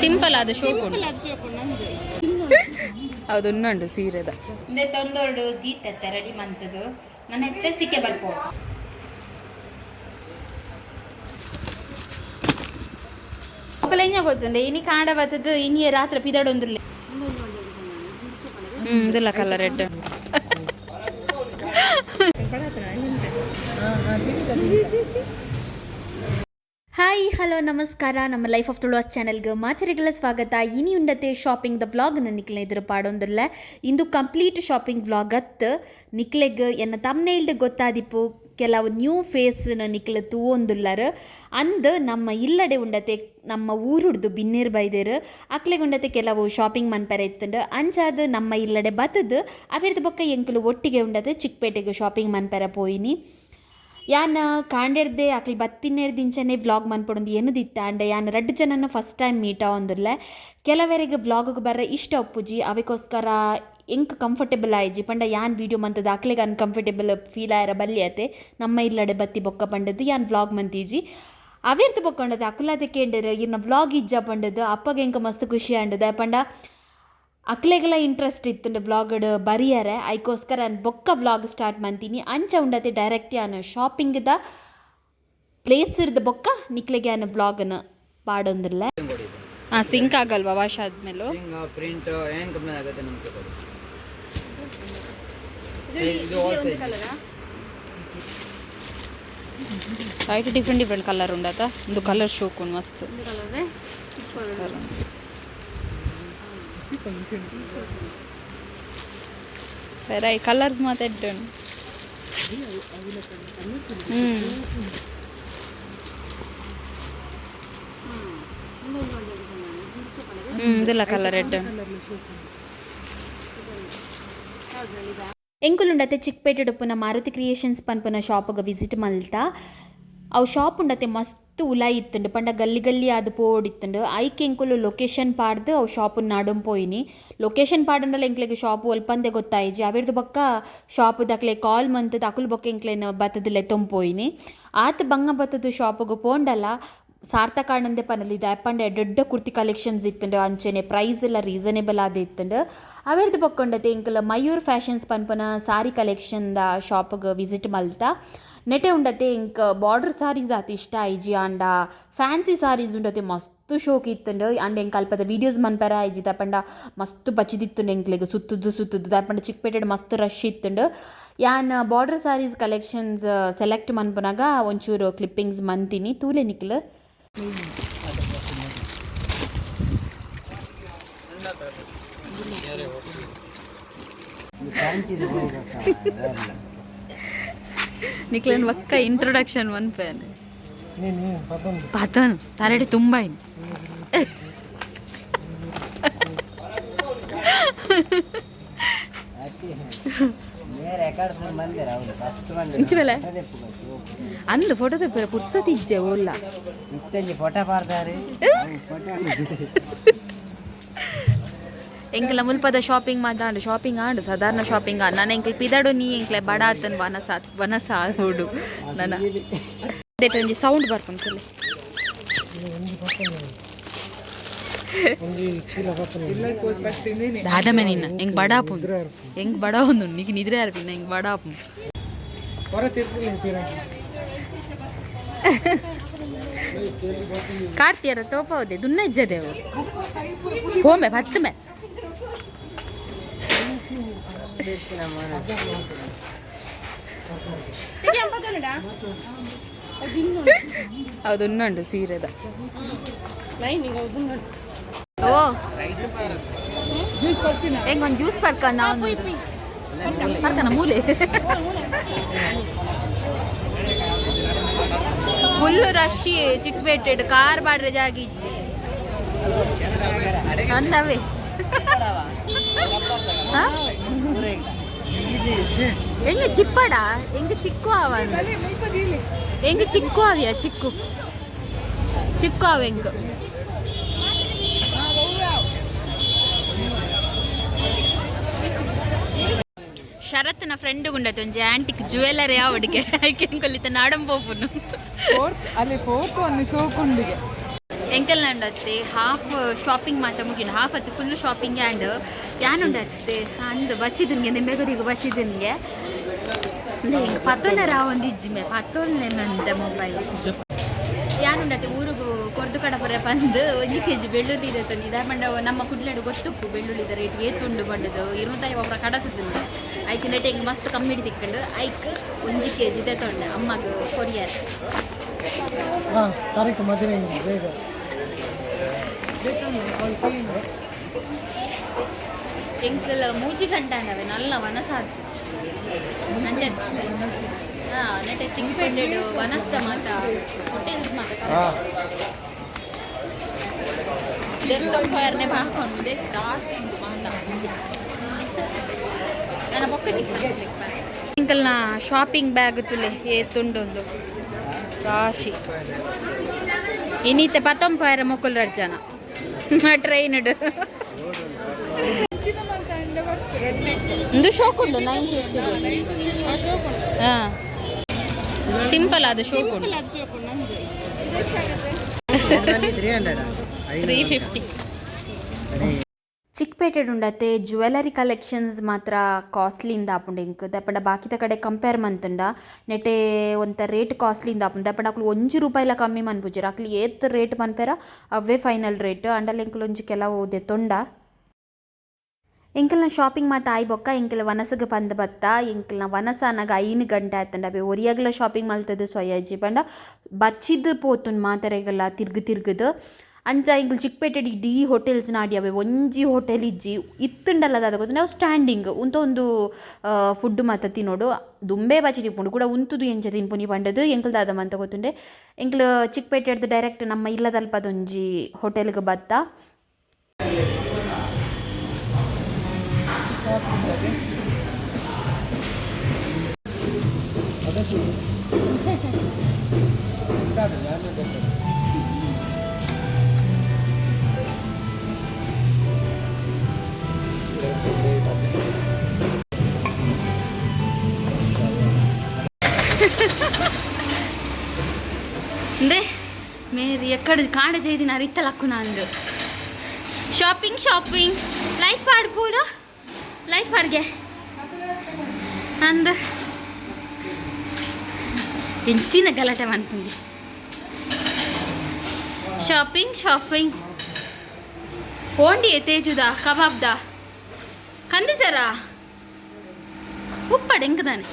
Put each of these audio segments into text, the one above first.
simple ಅದು ಶೋಕು ಹೌದು ಇನ್ನೊಂದು ಸೀರೆದ ತೊಂದೊಂದು ದೀತತ್ತೆ ರೆಡಿ ಮಂತದು ನನ್ನ ಎತ್ತೆ ಸಿಕ್ಕೆ ಬರ್ಬೋದು ఒకళ్ళు ఏం చెబుతుండే ఇని కాండ బతదు ఇని రాత్రి పిదడు ఉందిలే ఇదిలా కలర్ రెడ్ ಹಾಯ್ ಹಲೋ ನಮಸ್ಕಾರ ನಮ್ಮ ಲೈಫ್ ಆಫ್ ತುಳುವಾಸ್ ಚಾನೆಲ್ಗೆ ಮಾತರಿಗಳ ಸ್ವಾಗತ ಇನಿ ಉಂಡತೆ ಶಾಪಿಂಗ್ ದ ವ್ಲಾಗ್ ನಿಕ್ಲೆ ಎದುರು ಪಾಡೊಂದಿಲ್ಲ ಇಂದು ಕಂಪ್ಲೀಟ್ ಶಾಪಿಂಗ್ ವ್ಲಾಗ್ ಅತ್ತು ನಿಕ್ಲೆಗ್ ಎನ್ನ ತಮ್ನೇಲ್ಡ್ ಗೊತ್ತಾದಿಪ್ಪು ಕೆಲವು ನ್ಯೂ ಫೇಸ್ನ ನಿಕ್ಲೆ ತೂವೊಂದುಲ್ಲರು ಅಂದು ನಮ್ಮ ಇಲ್ಲಡೆ ಉಂಡತೆ ನಮ್ಮ ಊರುಡ್ದು ಬಿನ್ನೇರು ಬೈದೇರು ಅಕ್ಲೆಗೆ ಉಂಡತೆ ಕೆಲವು ಶಾಪಿಂಗ್ ಮನ್ಪೆರೆ ಇತ್ತುಂಡು ಅಂಚಾದ ನಮ್ಮ ಇಲ್ಲಡೆ ಬತ್ತದು ಅವೆರ್ದು ಬೊಕ್ಕ ಎಂಕುಲು ಒಟ್ಟಿಗೆ ಉಂಡತೆ ಚಿಕ್ಪೇಟೆಗೆ ಶಾಪಿಂಗ್ ಮನ್ಪೆರೆ ಪೋಯಿನಿ ಯಾನ್ ಕಾಂಡೆರ್ದೆ ಅಕ್ಲಿ ಬತ್ತಿನ್ನೇರ್ದಿಂಚನೆ ವ್ಲಾಗ್ ಮನ್ಪೊಡೊಂದು ಏನದಿತ್ತ ಅಂಡ್ ಯಾನ್ 2 ಜನನ ಫಸ್ಟ್ ಟೈಮ್ ಮೀಟ್ ಆವೊಂದುಲ್ಲೆ ಕೆಲವರಿಗೆ ವ್ಲಾಗ್ಗೆ ಬರ್ರೆ ಇಷ್ಟ ಒಪ್ಪುಜಿ ಅವಕ್ಕೋಸ್ಕರ ಎಂಕ್ ಕಂಫರ್ಟೇಬಲ್ ಆಯ್ಜಿ ಪಂಡ ಯಾನ್ ವೀಡಿಯೋ ಮಂತದ ಅಕ್ಲೆಗೆ ಅನ್ಕಂಫರ್ಟೇಬಲ್ ಫೀಲ್ ಆಯರ ಬಲ್ಲಿಯತೆ ನಮ್ಮ ಇಲ್ಲಡೆ ಬತ್ತಿ ಬೊಕ್ಕ ಪಂಡದು ಯಾನ್ ವ್ಲಾಗ್ ಮಂತೀಜಿ ಅವೇರ್ದು ಬೊಕ್ಕೊಂಡದು ಅಕ್ಲಾದೆ ಕೇಂಡರು ಇನ್ನ ವ್ಲಾಗ್ ಇಜ್ಜ ಪಂಡದು ಅಪ್ಪಗೆ ಎಂಕ ಮಸ್ತ್ ಖುಷಿ ಅಂಡದ ಪಂಡ ಅಕ್ಲೆಗೆಲ್ಲ ಇಂಟ್ರೆಸ್ಟ್ ಇತ್ತು ವ್ಲಾಗಡ್ ಬರಿಯಾರೆ ಅದಕ್ಕೋಸ್ಕರ ನಾನು ಬೊಕ್ಕ ವ್ಲಾಗ್ ಸ್ಟಾರ್ಟ್ ಮಾಡ್ತೀನಿ ಅಂಚ ಉಂಡತೆ ಡೈರೆಕ್ಟ್ ನಾನು ಶಾಪಿಂಗ್ದ ಪ್ಲೇಸ್ ಇರ್ದು ಬೊಕ್ಕ ನಿಕ್ಲೆಗೆ ನಾನು ವ್ಲಾಗನ್ನು ಪಾಡೊಂದಿಲ್ಲ ಸಿಂಕ್ ಆಗಲ್ವಾ ವಾಶ್ ಆದ್ಮೇಲೆ ಪ್ರಿಂಟ್ ಏನು ಕಮ್ಮಿ ಆಗುತ್ತೆ ನಮಗೆ ಲೈಟ್ ಡಿಫ್ರೆಂಟ್ ಕಲರ್ ಉಂಡತ ಒಂದು ಕಲರ್ ಶೋಕು ಮಸ್ತ್ ಬೇರೆ ಕಲರ್ಸ್ ಮಾತಾಡ್ಡು ಇದಿಲ್ಲ ಕಲರ್ ರೆಡ್ ಎಂಕುಲುಂಡತೆ ಚಿಕ್ಪೇಟೆ ಡುಪ್ಪುನ ಮಾರುತಿ ಕ್ರಿಯೇಷನ್ಸ್ ಪನ್ಪುನ ಶಾಪ್ಗೆ ವಿಸಿಟ್ ಮಲ್ತ ಅವು ಶಾಪ್ ಉಂಡತೆ ಮಸ್ತ್ ಉಲಾಯಿ ಇತ್ತುಂಡು ಪಂಡ ಗಲ್ಲಿ ಗಲ್ಲಿ ಅದು ಪೋಡಿತ್ತುಂಡು ಐಕೆ ಎಂಕುಲು ಲೊಕೇಶನ್ ಪಾಡ್ದು ಅವು ಶಾಪನ್ನು ನಾಡಂ ಪೋಯಿನಿ ಲೊಕೇಶನ್ ಪಾಡಂಡಲ್ಲ ಎಂಕ್ಲೆಗೆ ಶಾಪು ಒಲ್ಪಂದೆ ಗೊತ್ತಾಯಿಜಿ ಅವೆರ್ದು ಬೊಕ್ಕ ಶಾಪು ದಕ್ಲೆ ಕಾಲ್ ಮಂತದ ಅಕುಲು ಬೊಕ್ಕ ಎಂಕ್ಲೆನ ಬತ್ತದಲೆ ತೊಂಪೋಯಿನಿ ಆತ ಬಂಗ ಬತ್ತದ ಶಾಪ್ಗೆ ಪೋಂಡಲ್ಲ ಸಾರ್ಥಕ ಆನಂದೆ ಪನಲಿದೆ ಅಪ್ಪಂಡೆ ದೊಡ್ಡ ಕುರ್ತಿ ಕಲೆಕ್ಷನ್ಸ್ ಇತ್ತುಂಡು ಅಂಚೆನೆ ಪ್ರೈಸ್ ಎಲ್ಲ ರೀಸನೇಬಲ್ ಆದ ಇತ್ತುಂಡು ಅವೆರ್ದು ಬೊಕ್ಕೊಂಡತೆ ಎಂಕಲ ಮಯೂರ್ ಫ್ಯಾಷನ್ಸ್ ಪನ್ಪನ ಸಾರಿ ಕಲೆಕ್ಷನ್ದ ಶಾಪ್ಗೆ ವಿಸಿಟ್ ಮಲ್ತ ನೆಟೆ ಉಂಡತೆ ಎಂಕ್ ಬಾರ್ಡರ್ ಸಾರೀಸ್ ಆತ ಇಷ್ಟ ಆಯ್ಜಿ ಆಂಡ ಫ್ಯಾನ್ಸಿ ಸಾರೀಸ್ ಉಂಡತೆ ಮಸ್ತ್ ಶೋಕ್ ಇತ್ತುಂಡು ಅಂಡ್ ಎಂಕ್ ಅಲ್ಪದ ವೀಡಿಯೋಸ್ ಮನ್ಪೆರ ಆಯ್ಜಿ ದಪಂಡ ಮಸ್ತ್ ಬಚ್ಚಿದಿತ್ತುಂಡು ಎಂಕ್ಲೆಗ್ ಸುತ್ತುದು ದಪಂಡ ಚಿಕ್ಪೇಟೆಡ್ ಮಸ್ತ್ ರಶ್ ಇತ್ತುಂಡು ಯಾನ್ ಬಾರ್ಡರ್ ಸಾರೀಸ್ ಕಲೆಕ್ಷನ್ಸ್ ಸೆಲೆಕ್ಟ್ ಮನ್ಪುನಾಗ ಒಂಚೂರು ಕ್ಲಿಪ್ಪಿಂಗ್ಸ್ ಮಂತೀನಿ ತೂಲೆ ನಿಕ್ಲು ನಿಕ್ಲೇನ್ ಒಕ್ಕ ಇಂಟ್ರೊಡಕ್ಷನ್ ಒನ್ ಫ್ಯಾನ್ ಪತನ್ ತರಡೆ ತುಂಬ ಇನ್ ಅಂದು ಫೋಟೋ ತೆಪ್ಪರ ಪುರ್ಸತ್ ಇಜ್ಜೆ ಓಲ್ಲ ಫೋಟೋ ಪಾಡ್ತಾರೆ ಎಂಕಲ ಮುಲ್ಪದ ಶಾಪಿಂಗ್ ಮಾತಾಡು ಶಾಪಿಂಗ್ ಆಡು ಸಾಧಾರಣ ಶಾಪಿಂಗ್ ಆಡು ನಾನು ಎಂಕ್ಲೆ ಪಿದಾಡು ನೀ ಎಂಕ್ಲೆ ಬಡ ಆತನ್ ವನಸ ಓಡು ನನ್ನ ಒಂಜಿ ಸೌಂಡ್ ಬರ್ಕೊಂತಲೆ ದಾದಮೆ ನಿನ್ನ ಹೆಂಗ್ ಬಡ ಆಪು ಹೆಂಗ್ ಬಡ ಒಂದು ನೀಗ ನಿದ್ರೆ ಆರ್ಪಿನ ಹೆಂಗ್ ಬಡ ಆಪು ಕಾರ್ತಿಯರ ತೋಪ ಹೋದೆ ದುನ್ನ ಇಜ್ಜದೇವು ಹೋಮೆ ಹತ್ತಮೆ ಹೌದು ಇನ್ನೊಂದು ಸೀರೆದ ಓ ಹೆಂಗೊಂದು ಜ್ಯೂಸ್ ಪರ್ಕನ ಪರ್ಕನ ಮೂಲೆ ಫುಲ್ ರಶ್ ಚಿಕ್ಪೇಟೆಡ್ ಕಾರ್ ಬಾಡ್ರೆ ಜಾಗಿಜ್ಜಿ ಅಂದವೇ ಹೆಂಗ ಚಿಪ್ಪಡ ಹೆಂಗ ಚಿಕ್ಕು ಅವ ಹೆಂಗ ಚಿಕ್ಕು ಅವಿಯ ಚಿಕ್ಕು ಚಿಕ್ಕು ಅವ ಹೆಂಗ ಶರತ್ನ ಫ್ರೆಂಡ್ ಉಂಡತೆ ಒಂಜಿ ಆಂಟಿಕ್ ಜ್ಯುವೆಲರಿ ಅವಡಿಗೆ ಐಕೆ ಕೊಲ್ಲಿತ ನಾಡಂ ಪೋಪುನು ಅಲ್ಲಿ ಫೋಟೋ ಅನ್ನು ಶೋಕುಂಡಿಗೆ ಎಂಕಲ್ ನಂಡತ್ತೆ ಹಾಫ್ ಶಾಪಿಂಗ್ ಮಾತ್ರ ಮುಗಿನ ಹಾಫ್ ಅತ್ತು ಫುಲ್ ಶಾಪಿಂಗ್ ಆ್ಯಂಡ್ ಯಾನುಂಡತ್ತೆ ಅಂದು ಬಚ್ಚಿದನ್ಗೆ ನಿಮ್ಮೆಗರಿಗೆ ಬಚ್ಚಿದನ್ಗೆ ಹಿಂಗೆ ಪತ್ತೊಂದರ ಒಂದು ಇಜ್ಜಿಮೆ ಪತ್ತೊಂದೇ ಮಂದ ಮೊಬೈಲ್ ಯಾನುಂಡತ್ತೆ ಊರಿಗೂ ಕೊರ್ದು ಕಡಪುರ ಬಂದು 1 kg ಬೆಳ್ಳುಳ್ಳಿ ಇದೆ ತಂದು ಇದ ಬಂಡ ನಮ್ಮ ಕುಡ್ಲಾಡು ಗೊತ್ತುಕ್ಕು ಬೆಳ್ಳುಳ್ಳಿದ ರೇಟ್ ಏತುಂಡು ಬಂಡದು 250 ಒಬ್ಬರ ಕಡಕುತ್ತಂದೆ ಐಕ್ ನೆಟ್ ಹಿಂಗೆ ಮಸ್ತ್ ಕಮ್ಮಿ ತಿಕ್ಕೊಂಡು ಐಕ್ 1 kg ಇದೆ ತೊಂಡೆ ಅಮ್ಮಗ ಕೊರಿಯರ್ ತಾರೀಕು ಮದುವೆ ಬೇಗ ಎಂಕಲ್ ಮೂಜಿ ಗಂಟೆ ನಲ್ಲ ವನಸಾದ ನೆಟ್ಟೆ ಚಿಕ್ಕಪೇಟೆಡು ವನಸ್ತ ಮಾತ ಹೋಟೆಲ್ಸ್ ಮಾತ ದೇವ್ರನ್ನೇ ಹಾಕೊಂಡು ರಾಸಿ ಮಾತ ನನ್ನ ಪೊಕ್ಕ ಎಂಕಲ್ನ ಶಾಪಿಂಗ್ ಬ್ಯಾಗ್ ತುಲೆ ತುಂಡೊಂದು ರಾಶಿ ಇನ್ನಿತ್ತೆ 19 ಮೊಕ್ಕಲು ಜನ ಟ್ರೈನ್ಡ್ ಒಂದು ಶೋಕ್ ಉಂಟು 950 ಹಾಂ ಸಿಂಪಲ್ ಅದು ಶೋಕ್ ಉಂಟು 350 ಚಿಕ್ಕಪೇಟೆಡ್ ಉಂಡತ್ತೆ ಜ್ಯುವೆಲರಿ ಕಲೆಕ್ಷನ್ಸ್ ಮಾತ್ರ ಕಾಸ್ಟ್ಲಿಂದ ಆಪುಂಡು ಇಂಕ್ ದಪ್ಪಂಡ ಬಾಕಿದ ಕಡೆ ಕಂಪೇರ್ ಮಂತುಂಡ ನೆಟೆ ಒಂಥ ರೇಟ್ ಕಾಸ್ಟ್ಲಿಂದ ಆಪುಂಡು ದಪ್ಪಂಡ ಅಕ್ಲು ₹1 ಕಮ್ಮಿ ಮನ್ಪುಜರು ಅಕ್ಲಿ ಏತ್ ರೇಟ್ ಮನ್ಪೇರ ಅವೇ ಫೈನಲ್ ರೇಟ್ ಅಂಡಲ್ಲ ಎಂಕಲ್ ಒಂಜಿ ಕೆಲವು ದೆತ್ತೊಂಡ ಎಂಕಲ್ನ ಶಾಪಿಂಗ್ ಮಾತ ಆಯ್ ಬೊಕ್ಕ ಎಂಕಲ್ ವನಸಗೆ ಪಂದ್ ಬತ್ತ ಎಂಕಲ್ನ ವನಸನಾಗ 5 ಗಂಟೆ ಆಯ್ತಂಡ ಅವೆ ಒರಿಯಾಗಲ ಶಾಪಿಂಗ್ ಮಲ್ತದ್ದು ಸೊಯ್ಯಾಜಿ ಪಂಡ ಬಚ್ಚಿದ್ದು ಪೋತುನ್ ಮಾತರೆಗಲ ತಿರ್ಗದು ಅಂಚ ಎಂಕಲ್ ಚಿಕ್ಕಪೇಟೆಡ್ ಇಡೀ ಹೋಟೆಲ್ಸ್ ನಾಡಿ ಅವೆ ಒಂಜಿ ಹೋಟೆಲ್ ಇಜ್ಜಿ ಇತ್ತುಂಡಲ್ಲ ದಾದ ಗೊತ್ತು ನಾವು ಸ್ಟ್ಯಾಂಡಿಂಗ್ ಒಂದು ಫುಡ್ ಮಾತ ತಿನ್ನೋಡು ದುಂಬೆ ಬಚ್ಚಿ ತಿಪ್ಪುಂಡು ಕೂಡ ಉಂತುದು ಎಂಚ ತಿನ್ಪುನಿ ಪಂಡದು ಎಂಕಲ್ ದಾದ ಮಂತ ಗೊತ್ತುಂಡೆ ಎಂಕಲ್ ಚಿಕ್ಕಪೇಟೆಡ್ದು ಡೈರೆಕ್ಟ್ ನಮ್ಮ ಇಲ್ಲದಲ್ಪದೊಂಜಿ ಹೋಟೆಲ್ಗೆ ಬತ್ತ అంటే మీరు ఎక్కడ కాడ చేది నా రిత్తలు అక్కున్నాను ಶಾಪಿಂಗ್ ಲೈಟ್ ಪಾಡ್ಬೋದ ಲೈಟ್ ಪಾಡ್ಗೆ ಅಂದ ಹೆಚ್ಚಿನ ಗಲಾಟೆ ಮಾಡ್ಕೊಂಡಿ ಶಾಪಿಂಗ್ ಹೋಂಡಿ ತೇಜುದಾ ಕಬಾಬ್ದಾ ಕಂದಿಚಾರಾ ಉಪ್ಪಡ ಎಂಕದಾನೆ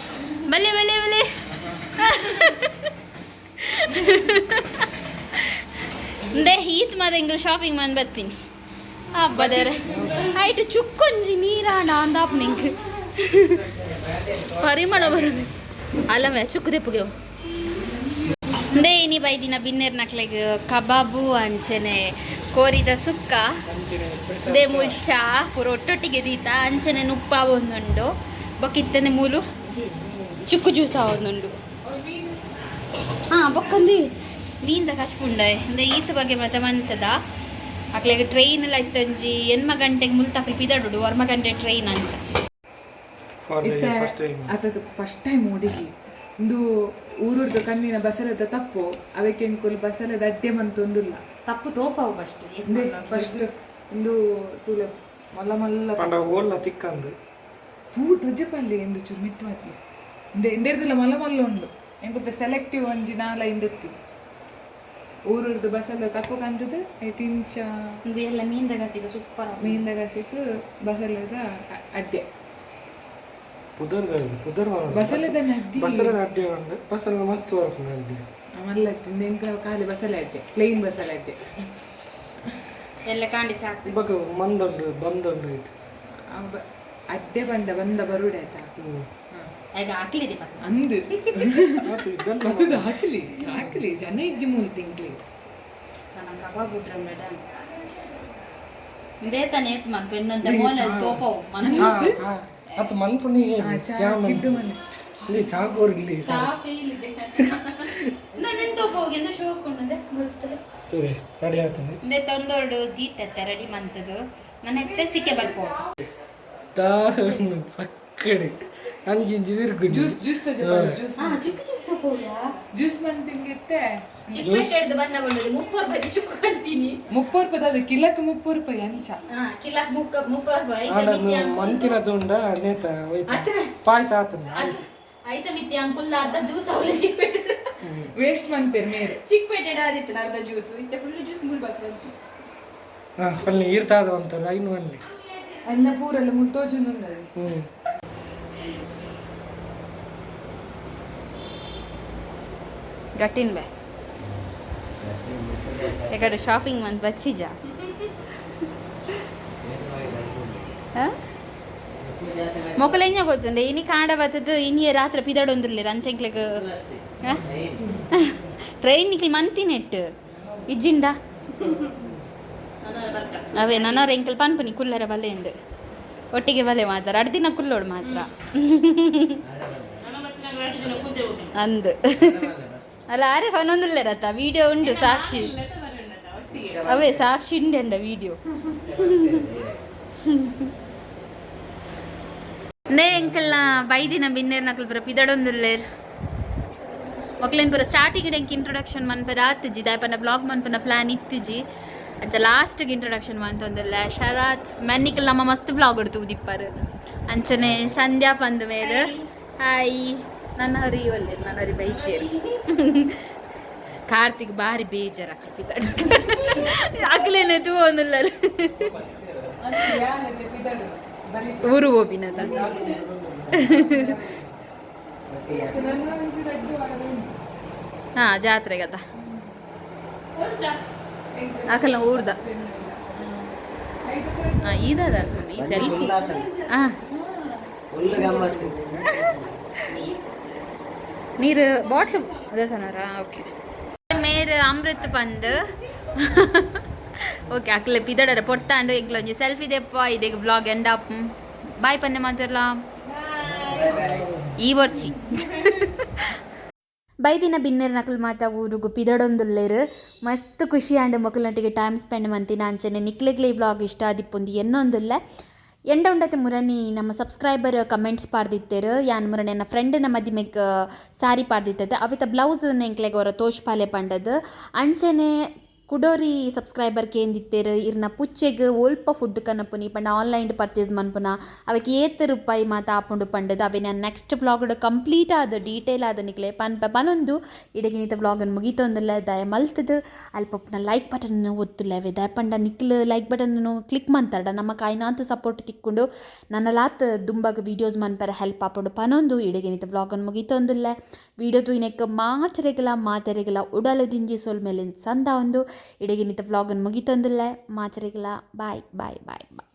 ಬಲ್ಲೆ ದೇ ಈತ್ ಮಾದ ಎಂಗಲ್ ಶಾಪಿಂಗ್ ಮಾಡಿ ಬರ್ತೀನಿ ಹಬ್ಬದರ ಆಯ್ತು ಚುಕ್ಕೊಂಜಿ ನೀರಾಣ ಅಂದಾಪ್ ನಿಂಗೆ ಪರಿಮಳ ಬರೋದು ಅಲ್ಲವೇ ಚುಕ್ಕು ದೆಪ್ಪಗೆ ದೇ ಇನಿ ಬೈದಿನ ಬಿನ್ನೇರ್ ನಕ್ಲೆಗ್ ಕಬಾಬು ಅಂಚನೆ ಕೋರಿದ ಸುಕ್ಕ ದೇ ಮುಚ್ಚ ಪೂರ ಒಟ್ಟೊಟ್ಟಿಗೆ ದೀತ ಅಂಚನೆ ನುಪ್ಪ ಒಂದುಂಡು ಬೊಕ್ಕಿತ್ತನೆ ಮೂಲು ಚುಕ್ಕು ಜ್ಯೂಸ ಒಂದುಂಡು ಹಾಂ ಬೊಕ್ಕಂದು ಮೀನ್ದ ಕಚ್ಪುಂಡೆ ಅಂದ್ರೆ ಈತ ಬಗ್ಗೆ ಮತ್ತೆ ಮಂತದ ಅಕ್ಲೆಗ್ ಟ್ರೈನ್ ಎಲ್ಲ ಇತ್ತಂಜಿ 8 ಗಂಟೆಗೆ ಮುಲ್ತಕ್ಲಿ ಪಿದಡುಡು 1 ಗಂಟೆ ಟ್ರೈನ್ ಅಂಚ ಅತದು ಫಸ್ಟ್ ಟೈಮ್ ಓಡಿಗಿ ಇಂದು ಊರುರ್ದು ಕಣ್ಣಿನ ಬಸಲದ ತಪ್ಪು ಅವಕ್ಕೆ ಎಂಕುಲು ಬಸಲದ ಅಡ್ಡೆ ಮಂತೊಂದುಲ್ಲ ತಪ್ಪು ತೋಪವು ಫಸ್ಟ್ ಇಂದು ತೂಲೆ ಮಲ್ಲ ಪಂಡ ಓಲ್ಲ ತಿಕ್ಕಂದು ತೂ ತೊಜ್ಜಪಲ್ಲಿ ಎಂದು ಚೂರು ಮಿಟ್ವಾತಿ ಇಂದೆರ್ದಿಲ್ಲ ಮಲ್ಲ ಉಂಡು ಎಂಕುತ್ತ ಸೆಲೆಕ್ಟಿವ್ ಒಂಜಿ ನಾಲ ಇಂದತ್ತಿ ಊರುರ್ದು ಬಸಲ ತಪ್ಪು ಕಂದದು ಇಂಚ ಇದು ಎಲ್ಲ ಮೀನ್ದಗಸಿಗೆ ಸೂಪರ್ ಮೀನ್ದಗಸಿಗೆ ಬಸಲದ ಅಡ್ಡೆ ಬಸಲದ ಅಡ್ಡೆ ಉಂಡು ಬಸಲ ಮಸ್ತ್ ಬರ್ಪುಂಡು ಅಡ್ಡೆ ಮಲ್ಲ ತಿಂದೆಂಕ ಖಾಲಿ ಬಸಲೆ ಅಡ್ಡೆ ಪ್ಲೇನ್ ಬಸಲೆ ಅಡ್ಡೆ ಎಲ್ಲ ಕಾಂಡಿ ಚಾಕ್ ಇವಾಗ ಮಂದುಂಡು ಬಂದುಂಡು ಐತೆ ಅಡ್ಡೆ ಬಂದ ಬರುಡೆ ಆಯ್ತಾ ಈಗ ಹಾಕ್ಲಿದೆ ಅಂದು ಹಾಕಲಿ ಜನ ಇಜ್ಜಿ ಮೂಲ ತಿಂಕ್ಲಿ ನನ್ನ ಕಬಾಬ್ ಬಿಟ್ರೆ ಮೇಡಮ್ ಇದೇ ತಾನೇ ಏತ್ ಮನ್ ಪೆನ್ನಂತೆ ಮೋನಲ್ಲಿ ತೋಪವು ಅದು ಮನ್ಪುನಿ ಗಿಡ್ಡು ಮನೆ ಇಲ್ಲಿ ಚಾಕೋರ್ಗಿಲಿ ನಾನು ತೋಪೋಗಿ ಅಂತ ಶೋಕೊಂಡೆ ಗೊತ್ತದೆ ರೆಡಿ ಆಗ್ತದೆ ಇಂದೆ ತೊಂದೋರ್ಡು ದೀತತ್ತೆ ರೆಡಿ ಮಂತದು ನನ್ನ ಎತ್ತೆ ಸಿಕ್ಕೆ ಬರ್ಬೋದು ಪಕ್ಕಡೆ ಅಂಜಿ ಇಂಜಿ ತಿರುಗು ಜ್ಯೂಸ್ ತಜಪಾಲ ಜ್ಯೂಸ್ ಚಿಕ್ಕ ಜ್ಯೂಸ್ ತಗೋಳ್ಯಾ ಜ್ಯೂಸ್ ನಾನು ತಿಂಗಿತ್ತೆ ಚಿಕ್ಪೇಟೆ ಹಿಡ್ದು ಬಂದಗೊಂಡದ್ದು 30 ರೂಪಾಯಿ ಚುಕ್ಕು ಅಂತೀನಿ 30 ರೂಪಾಯಿ ಅದು ಕಿಲಕ್ 30 ರೂಪಾಯಿ ಅಂಚ ಕಿಲಾಕ್ 30 ರೂಪಾಯಿ ಮಂತಿನ ತುಂಡ ನೇತ ಪಾಯಸ ಆತನ ಐತ ಮಿತ್ತಿ ಅಂಕುಲ್ ಅರ್ಧ ಜ್ಯೂಸ್ ಅವಳೆ ಚಿಕ್ಪೇಟೆ ವೇಸ್ಟ್ ಮಾಡ್ತೇನೆ ಮೇರೆ ಚಿಕ್ಪೇಟೆ ಆದಿತ್ತು ಅರ್ಧ ಜ್ಯೂಸ್ ಇತ್ತೆ ಫುಲ್ ಜ್ಯೂಸ್ ಮೂರು ಬಾತ್ ಅಲ್ಲಿ ಇರ್ತಾದ ಅಂತಾರೆ ಐನು ಅಲ್ಲಿ ಅನ್ನ ಪೂರೆಲ್ಲ ಮುಲ್ತೋಜುನುಂಡದು ಗಟ್ಟಿನ್ ಬೇ ಎಕಡೆ ಶಾಪಿಂಗ್ ಮಂತ್ ಬಚ್ಚಿಜ ಮೊಕಲ ಎಂಜ ಗೊತ್ತುಂಡೆ ಇನಿ ಕಾಂಡ ಬತ್ತದು ಇನಿ ರಾತ್ರಿ ಪಿದಾಡೊಂದಿರ್ಲಿ ರಂಚಂಕ್ಲೆಗ್ ಟ್ರೈನ್ ನಿಕ್ಲಿ ಮಂತಿ ನೆಟ್ ಇಜ್ಜಿಂಡ ಅವೇ ನನ್ನ ಎಂಕಲ್ ಪನ್ಪನಿ ಕುಲ್ಲರ ಬಲೆ ಎಂದು ಒಟ್ಟಿಗೆ ಬಲೆ ಮಾತ್ರ ಅಡ್ದಿನ ಕುಲ್ಲೋಡು ಮಾತ್ರ ಅಂದು ಅಲ್ಲ ಆರೆ ಪನ್ನೊಂದುಲ್ಲೆರತ್ತ ವಿಡಿಯೋ ಉಂಡು ಸಾಕ್ಷಿ ಅವೇ ಸಾಕ್ಷಿ ಉಂಡೆಂಡ ವಿಡಿಯೋ ನೇ ಎಂಕಲ್ನ ಬೈದಿನ ಬಿನ್ನೇರ್ ನಕಲ್ ಪುರ ಪಿದಡೊಂದುಲ್ಲೇರ್ ಮಕ್ಳೇನು ಪುರ ಸ್ಟಾರ್ಟಿಂಗ್ ಎಂಕ್ ಇಂಟ್ರೊಡಕ್ಷನ್ ಮನ್ಪರ ಆತಿಜಿ ದಾಯಪನ ಬ್ಲಾಗ್ ಮನ್ಪನ ಪ್ಲಾನ್ ಇತ್ತಿಜಿ ಅಂಚ ಲಾಸ್ಟ್ಗೆ ಇಂಟ್ರೊಡಕ್ಷನ್ ಮಂತೊಂದುಲ್ಲ ಶರತ್ ಮೆನ್ನಿಕಲ್ ನಮ್ಮ ಮಸ್ತ್ ಬ್ಲಾಗ್ ಹೊಡ್ತು ಉದಿಪ್ಪರು ಅಂಚನೆ ಸಂಧ್ಯಾ ಪಂದು ಮೇರು ಹಾಯ್ ನನ್ನ ಹರಿ ಒಲ್ಲೆ ನನ್ನ ಹರಿ ಬೈಚೇರು ಕಾರ್ತಿಕ್ ಬಾರಿ ಬೇಜಾರ ಪಿತಾಡ ಆಗ್ಲೇನೆ ತೂ ಒಂದಿಲ್ಲ ಊರು ಹೋಗಿನದ ಹಾ ಜಾತ್ರೆಗದ ಆಕಲ್ಲ ಊರ್ದ ಇದದ ಈ ಸೆಲ್ಫಿ ನೀರು ಬಾಟ್ಲು ಅದೇತನಾರ ಓಕೆ ಮೇರು ಅಮೃತ್ ಬಂದು ಓಕೆ ಅಕ್ಲೆ ಪಿದಡರ ಪೊಟ್ಟಾಂಡು ಎಂಕ್ಲೊಂಜಿ ಸೆಲ್ಫಿ ದೆಪ್ಪ ಇದೀಗ ಬ್ಲಾಗ್ ಎಂಡ್ ಅಪ್ ಬಾಯ್ ಪನ್ನೆ ಮಾತಿರ್ಲ ಈ ವರ್ಚಿ ಬೈದಿನ ಬಿನ್ನೇರು ನಕಲ್ ಮಾತ ಊರುಗು ಪಿದಡೊಂದುಲ್ಲೇರು ಮಸ್ತ್ ಖುಷಿ ಆಂಡ್ ಮಕ್ಕಳೊಟ್ಟಿಗೆ ಟೈಮ್ ಸ್ಪೆಂಡ್ ಮಂತಿನ ಅಂಚನೆ ನಿಕ್ಲೆಗ್ಲೆ ಈ ವ್ಲಾಗ್ ಇಷ್ಟ ಆದಿಪ್ಪುಂದು ಎನ್ನೊಂದುಲ್ಲ ಎಂಡ ಉಂಡತೆ ಮುರನಿ ನಮ್ಮ ಸಬ್ಸ್ಕ್ರೈಬರ್ ಕಮೆಂಟ್ಸ್ ಪಾಡ್ದಿತ್ತೇರು ಯಾನ್ ಮುರನಿ ನನ್ನ ಫ್ರೆಂಡ್ನ ಮದಿಮೆಗ್ ಸಾರಿ ಪಾಡ್ದಿತ್ತದ ಅವಿತ ಬ್ಲೌಸ್ ಎಂಕ್ಲೆಗ್ ಅವರ ತೋಚ್ಪಾಲೆ ಪಂಡದು ಅಂಚನೆ ಕುಡೋರಿ ಸಬ್ಸ್ಕ್ರೈಬರ್ ಕೇಂದಿತ್ತೇರು ಇರ್ನ ಪುಚ್ಚೆಗ್ ಒಲ್ಪ ಫುಡ್ ಕನಪುನಿ ಪಂಡ ಆನ್ಲೈನ್ ಪರ್ಚೇಸ್ ಮನ್ಪುನ ಅವಕ್ಕೆ ಏತ್ ರೂಪಾಯಿ ಮಾತ ಆಪುಂಡು ಪಂಡದು ಅವೆ ನಾನು ನೆಕ್ಸ್ಟ್ ವ್ಲಾಗ್ ಕಂಪ್ಲೀಟ್ ಆದ ಡೀಟೇಲ್ ಆದ ನಿಕ್ಲೆ ಪನೊಂದು ಇಡಗಿನಿತ ವ್ಲಾಗನ್ನು ಮುಗಿತೊಂದಿಲ್ಲ ದಯ ಮಲ್ತದು ಅಲ್ಪನ ಲೈಕ್ ಬಟನ್ ಒತ್ತಿಲ್ಲ ಅವೇ ದಯ ಪಂಡ ನಿಕ್ಲು ಲೈಕ್ ಬಟನ್ನು ಕ್ಲಿಕ್ ಮಂತಾಡ ನಮ್ಮ ಕಾಯಿನಾಂತ ಸಪೋರ್ಟ್ ತಿಕ್ಕೊಂಡು ನನ್ನ ಲಾತ್ ದುಂಬಾಗ ವೀಡಿಯೋಸ್ ಮನ್ಪರ ಹೆಲ್ಪ್ ಆಪುಂಡು ಪನೊಂದು ಇಡಗಿನಿತ ವ್ಲಾಗನ್ನು ಮುಗಿತೊಂದಿಲ್ಲ ವೀಡಿಯೋ ತೂಯಿನಕ್ಕೆ ಮಾತೆರೆಗಲ ಉಡಲದಿಂಜಿ ಸೋಲ್ ಮೇಲೆ ಸಂದ ಒಂದು ಇಡಗಿನಿತ ವ್ಲಾಗನ್ನು ಮುಗಿತೊಂದಿಲ್ಲ ಮಾಚರಿಗಲ ಬಾಯ್ ಬಾಯ್ ಬಾಯ್ ಬಾಯ್